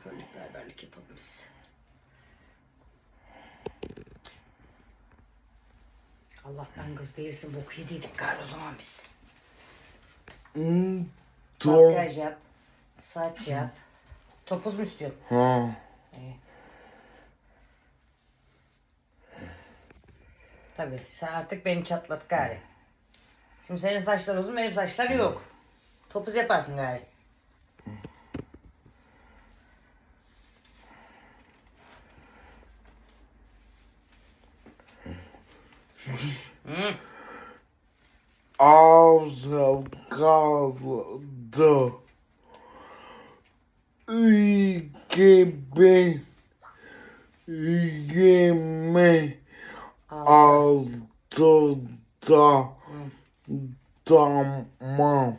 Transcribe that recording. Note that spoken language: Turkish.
kuaförlük berberlik yapalım biz. Allah'tan kız değilsin, boku yediydik galiba o zaman biz. Makyaj yap, saç yap. Topuz mu istiyorsun? Ha. İyi. Tabii sen artık beni çatlat gari. Şimdi senin saçlar uzun, benim saçlar yok. Topuz yaparsın gari. Hı. Ağzım kaldı. Ülkemi yeme Altı. altında Hı. tamam.